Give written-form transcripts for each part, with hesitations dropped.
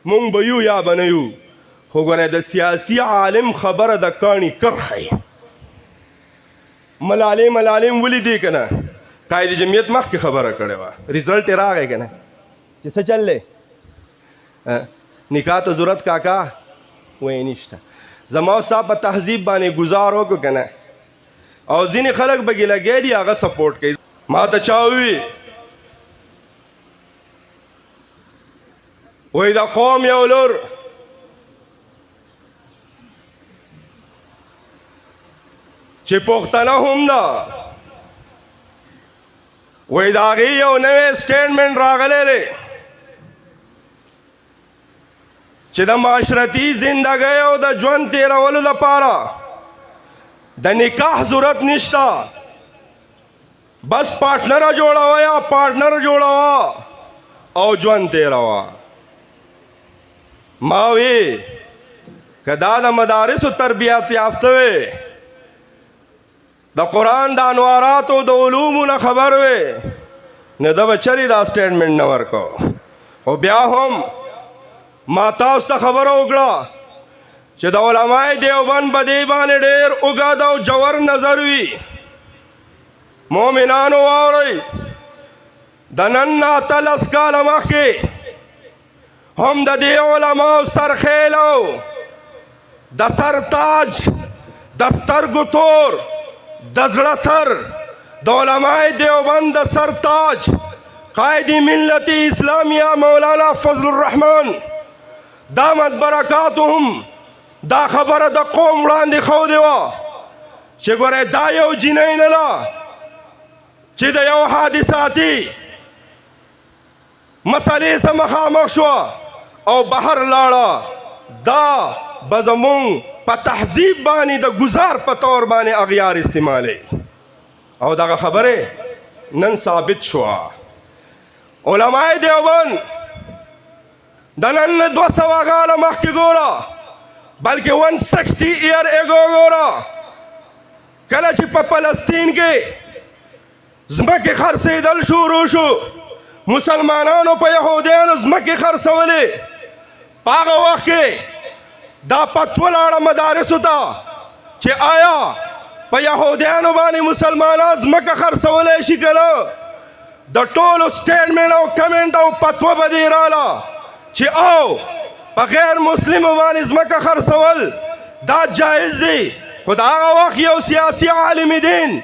مونږ به یو یا به نه یو، خو ګوره د سیاسي عالم خبره د کاڼي کرښی. ملالم ولیدې که نه؟ قائد جمعیت مخکې خبره کړې وه، ریزلټ یې راغی که نه چې څه چل دی. نکاح ته ضرورت کاکا وایي نشته. زما او ستا په تهذیب باندې ګزار وکړو که نه، او ځینې خلک به ګیلګی دي هغه سپورټ کوي. ما ته چا ووي وایي د قوم یو لور چې پښتنه هم ده، وایي د هغې یو نوی سټیټمنټ راغلی دی چې د معاشرتي زندګۍ او د ژوند تېرولو لپاره د نکاح ضرورت نشته، بس پارټنره جوړوه یا پارټنر جوړوه او ژوند تېروه. ما وی که دا د مدارسو تربیت یافته وی، د قرآن د انواراتو د علومو نه خبر وی، نو ده به چرې دا سټیټمنټ نه ورکو. خو بیا هم ما تاسو ته خبره وکړه چې د علماء دیوبند په دې باندې ډېر اوږد او جوور نظر وي. مؤمنانو واورئ، د نن نه 18 کاله مخکې هم د دې علماو سرخیل او د سر تاج، د سترګو تور، د زړه سر، د علماء دیوبند د سر تاج قائد ملت اسلامیه مولانا فضل الرحمن دامت برکاتهم دا خبره د قوم وړاندې ښودې وه چې ګوره دا یو جینۍ نه ده چې د یو حادثاتي مسئلې سره مخامخ شوه او بهر لاړه، دا به زمونږ په تهذیب باندې د ګزار په طور باندې اغیار استعمالی. او دغه خبرې نن ثابت شوه. علماء دیوبند د نن نه 200 کاله مخکې ګوره، بلکې 160 ایئر ایګو ګوره، کله چې په فلسطین کې ځمکې خرڅېدل شروع شو، مسلمانانو په یهودیانو ځمکې خرڅولې، په هغه وخت کې دا پتو لاړه مدارسو ته چې آیا په یهودیانو باندې مسلمانان ځمکه خرڅولی شي که نه؟ د ټولو سټیټمنټ او کمنټ او فتوا به دې راله چې او په غیر مسلمو باندې ځمکه خرڅول دا جایز دی. خو د هغه وخت یو سیاسي عالم دین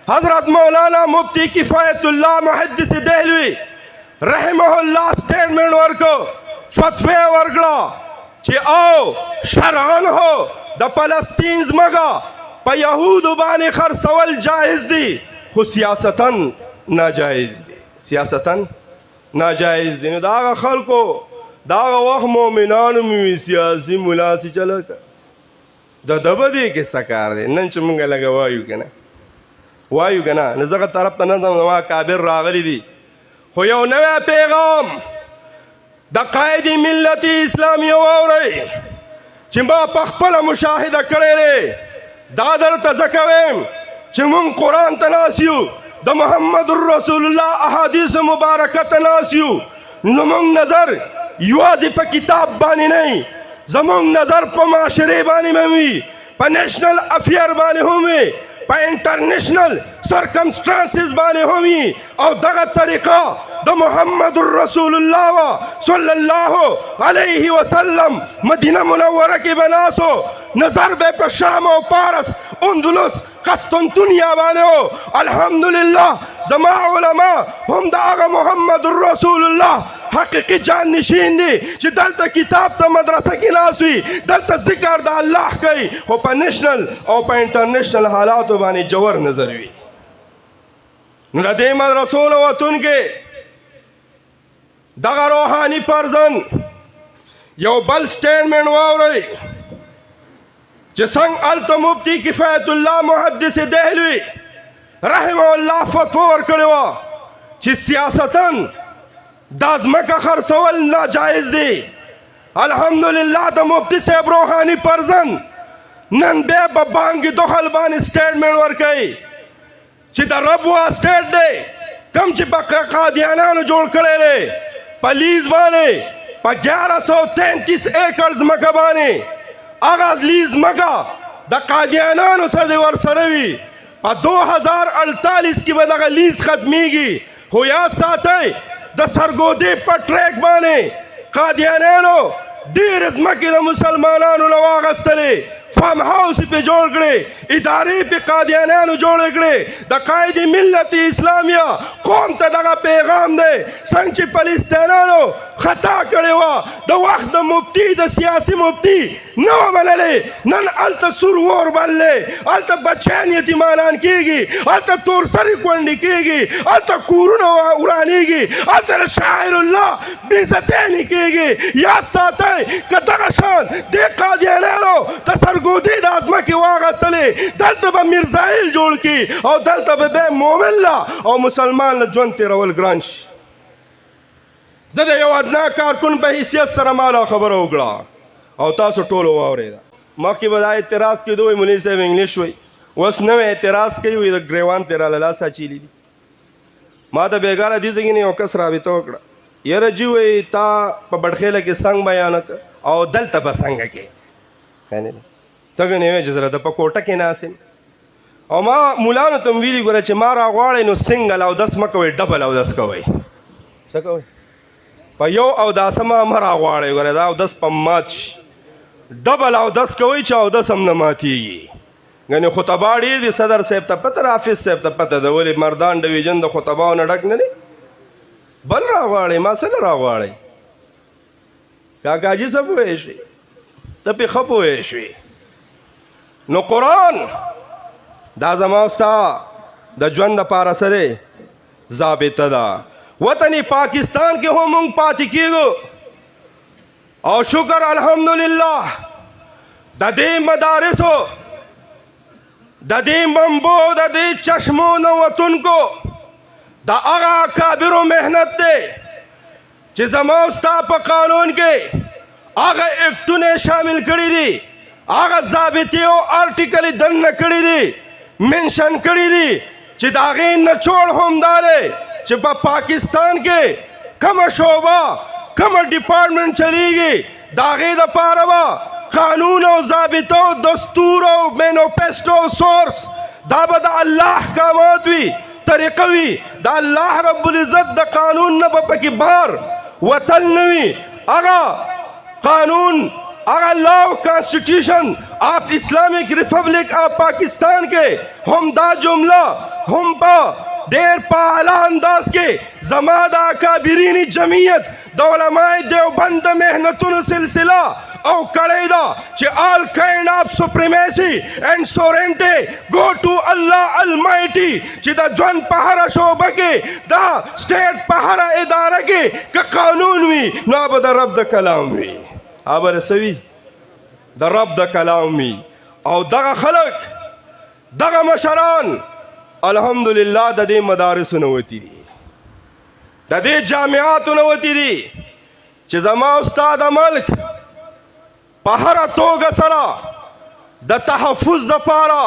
حضرت مولانا مفتی کفایت الله محدث دهلوي رحمه الله سټیټمنټ ورکو، فتوی ورکړه چې او شرعن هو د فلسطین ځمکه په یهودو باندې خرڅول جایز دی، خو سیاستاً ناجایز دی. سیاستاً ناجایز دی. نو د هغه خلکو د هغه وخت مؤمنانو مې سیاسي ملاسي چله د ده به دې کې څه کار دی؟ نن چې مونږ لږه وایو که نه وایو که نه، نو زغه طرف ته نن زما کابر راغلی دي. خو یو نوی پیغام د قائد ملت اسلامی واورئ چې ما په خپله مشاهده کړی دی. دا درته ځکه وایم چې مونږ قرآن ته ناست یو، د محمد رسول الله احادیث مبارکه ته ناست یو، زمونږ نظر یوازې په کتاب باندې نه، زمونږ نظر په معاشرې باندې هم وي، په نیشنل افیر باندې هم وي، په انټرنیشنل سرکمسټانسز باندې هم وي. او دغه طریقه د محمد رسول الله صلی الله علیه وسلم مدینه منوره کې به ناسو، نظر به په شام او پارس، اندلس، قسطنطنیه باندې. الحمدلله زما علما هم د هغه محمد رسول الله حقیقي جان نشین دي چې دلته کتاب ته مدرسه کې ناست وي، دلته ذکر د الله کوي، خو په نیشنل او په انټرنیشنل حالاتو باندې جوور نظر وي. نو د دې مدرسو نه وتونکي دغه روحاني پرزن یو بل سټیټمنټ واورئ چې څنګه هلته مفتی کفایت الله محدث دهلوي رحمه الله فتوا ورکړې وه چې سیاستاً دا ځمکه خرڅول ناجایز دی. الحمدلله د مفتی صاحب روحاني پرزن نن بیا په بانګ دخل باندې سټیټمنټ ورکوي چې د ربوه سټیټ دی کوم چې په قادیانانو جوړ کړی دی، په لیز باندې په 1133 ایکڑ ځمکه باندې هغه لیز ځمکه د قادیانانو سره دې ورسره وي. په 2048 کې به دغه لیز ختمیږي. خو یاد ساتئ د سرګودې په ټریک باندې قادیانانو ډېرې ځمکې د مسلمانانو نه واخیستلې. فارم هاوس پې جوړ کړې، ادارې پې قادیانانو جوړې کړې. د قائد ملت اسلامیه قوم ته دغه پیغام دی څنګه چې فلسطینیانو خطا کړې وه، د وخت د مفتي د سیاسي مفتي نه وه منلې. نن هلته سور اور بللی، هلته بچیان یتیمانان کېږي، هلته تورسرې کونډې کېږي، هلته کورونه ورانېږي، هلته د شاعر الله بېعزتیانې کېږي. یاد ساتئ که دغه شان دې قادیانانو د سرګودې د ځمکې واخیستلې، دلته به میرزایل جوړ کړي او دلته به بیا مومن له او مسلمان له ژوند تېرول ګران شي. زه د یو ادنا کارکون په حیثیت سره ما لا خبره وکړه او تاسو ټولو واورېده. مخکې به دا اعتراض کېدو وایي مولوي صاحب انګلیش وایي، اوس نوی اعتراض کوي وایي د ګریوان ترې راله لاس اچېلي دي. ما د بېګاره دې ځای نه یو کس رابطه وکړه، یاره جي وایي تا په بډخیله کې څنګ بیانه کړ او دلته به څنګه کې ته ګنې وایې چې زه د په کوټه کې ناست یم. او ما مولانو ته م ویلي ګوره چې ما راغواړئ نو سنګل اودس مه کوئ، ډبل اودس کوئ. څه کوئ؟ په یو اوداسه مه راغواړئ، ګوره دا اودس په مات شي. ډبل اودس کوئ چې اودس هم نه ماتېږي. ګنې خطبا ډېر دي، صدر صاحب ته پته ده، حافظ صاحب ته پته ده، ولې مردان ډویژن د خطباو نه ډک نه دی. بل راغواړئ، ما څه نه راغواړئ. کاکاجي څه پوهې شوې، ته پې ښه پوهې شوې. نو قرآن دا زما ستا د ژوند دپاره څه دی؟ ضابطه ده. وطن پاکستان کې هم موږ پاتې کېږو او شکر الحمدلله د دې مدارسو، د دې منبو، د دې چشمو نه وتونکو د هغه اکابرو محنت دی چې زما ستا په قانون کې هغه ایکټونه شامل کړي دي، هغه ضابطې او آرټیکل یې دننه کړي دي، منشن کړي دي چې د هغې نچوړ هم دا دی چې په پاکستان کې کومه شعبه، کومه ډپارټمنټ چلیږي، د هغې دپاره به قانون او ضابطه او دستور او مینوفیسټو او سورس دا به د الله احکامات وي، طریقه وي. د الله رب العزت د قانون نه به پکې بار وتل نه وي. هغه قانون، هغه لا کانسټیټیوشن آف اسلامک ریپبلک آف پاکستان کې هم دا جمله هم په ډېر په اعلی انداز کې زما د اکابرین جمعیت د علماء دیوبند د محنتونو سلسله او کړی ده چې all kind of supremacy and sovereignty go to Allah Almighty. چې د ژوند په هره شعبه کې، د سټیټ په هره اداره کې که قانون وي نو به د رب د کلام وي، هغه به څه وي؟ د رب د کلام وي. او دغه خلک، دغه مشران الحمدلله د دې مدارسو نه وتي دي، د دې جامعاتو نه وتي دي چې زما استاد ملک په هره توګه سره د تحفظ دپاره،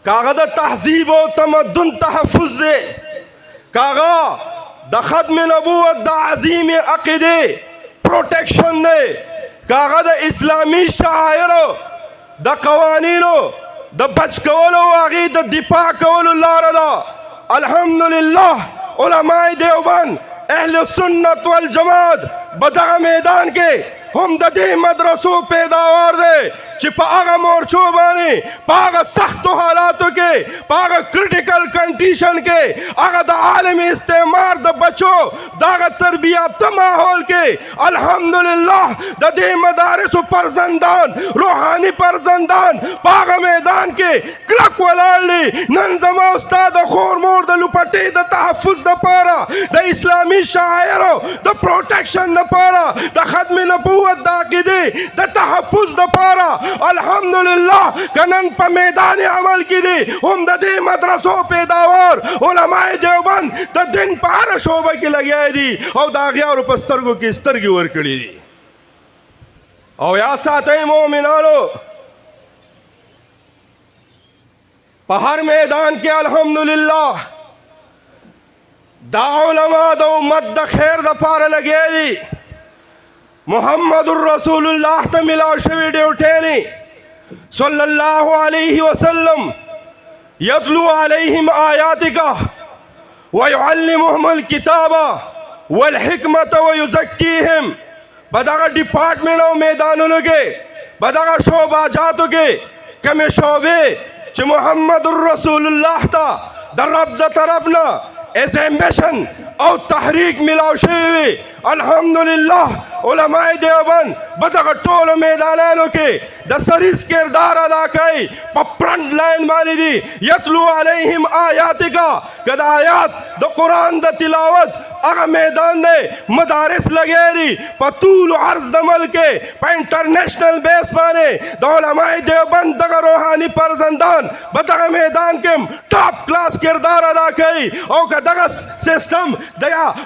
کاغه د تهذیب او تمدن تحفظ دی، کاغه د ختم نبوت د عظیم عقیدې پروټیکشن دی، کاغه د اسلامی شاعرو د قوانینو د بچ کولو او هغې د دفاع کولو لاره ده. الحمدلله علماء دیوبند اهل سنت والجماعت په دغه میدان کې هم د دې مدرسو پیداوار دی چې په هغه مورچو باندې، په هغه سختو حالاتو کې، په هغه کرټیکل کنډیشن کې، هغه د عالم استعمار د بچو د هغه تربیته ماحول کې الحمدلله د دې مدارسو فرزندان، روحاني فرزندان په هغه میدان کې کلک ولاړ دي. نن زما استاد د خور مور د لوپټې د تحفظ دپاره، د اسلامي شاعرو د پروټیکشن دپاره، د ختم نبوت د عقیدې د تحفظ دپاره الحمدلله که نن په میدان عمل کې دي هم د دې مدرسو پیداوار علماء دیوبند د دین په هره شعبه کې لګیا دي او د اغیارو په سترګو کې سترګې ورکړي دي. او یا ساتئ مؤمنانو، په هر میدان کې الحمدلله دا علما د امت د خیر دپاره لګیا دي. محمد رسول الله ته ملاو شوی ډیوټې صلی الله علیه وسلم یتلو علیهم آیاتک ويعلمهم الكتاب والحکمت ویزکیهم. بدغه ډپارټمنټ او میدانونو کې بدغه شعباجاتو کې کومې شعبې چې محمد رسول الله ته د رب د طرف نه ایزمبشن او تحریک ملاو شوی وي، الحمدلله علماء دیوبند بدغه ټولو میدانونو کې د سریز کردار ادا کوي، په فرنٹ لاین باندې دي. یتلو علیهم آیاتک، که د آیات د قرآن د تلاوت هغه میدان دی، مدارس لګیږي په طول و عرض د ملک په انټرنیشنل بیس باندې. د علماء دیوبند دغه روحاني فرزندان په دغه میدان کې ټاپ کلاس کردار ادا کوي. او که دغه سیسټم د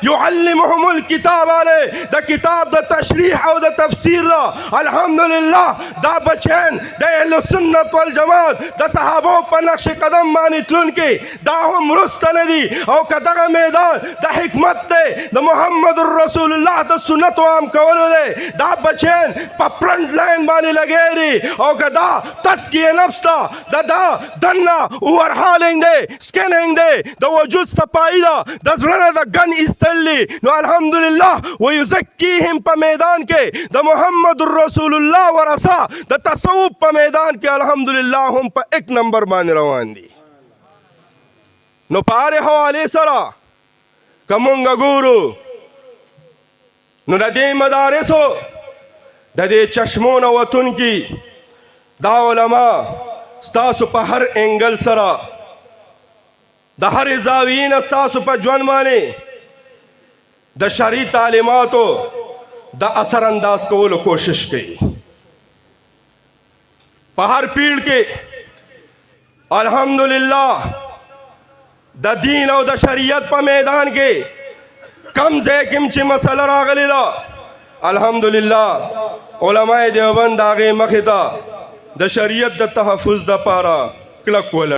یعلمهم الکتاب علی د کتاب د تشریح او د تفسیر دا، الحمدلله دا بچین د اهل سنت والجماعت د صحابو په نقش قدم باندې تلونکي دا هم رسته نه دي. او که دغه میدان د حکمت دی، د محمد رسول الله د سنت عام کولو دی، دا بچین په فرنٹ لاین باندې لګیږي. او که دا تزکیه نفس ته دا دننه اوورهالینګ دی، سکینینګ دی، د وجود صفایي ده، د زړه نه د ګن ایستل دي، نو الحمدلله ویزکیهم په میدان کې د محمد رسول الله ورثه د تصوف په میدان کې الحمدلله هم په 1 نمبر باندې روان دي. نو په هرې حوالې سره که مونږ ګورو نو د دې مدارسو د دې چشمو نه وتونکي دا علما ستاسو په هر انګل سره د هرې زاویې نه ستاسو په ژوند باندې د شرعي تعلیماتو د اثر انداز کولو کوشش کوي. په هر پیړ کې الحمدلله د دین او د شریعت په میدان کې کم ځای کې چې مسله راغلی ده، الحمدلله علماء دیوبند د هغې مخې ته د شریعت د تحفظ دپاره کلک ولړ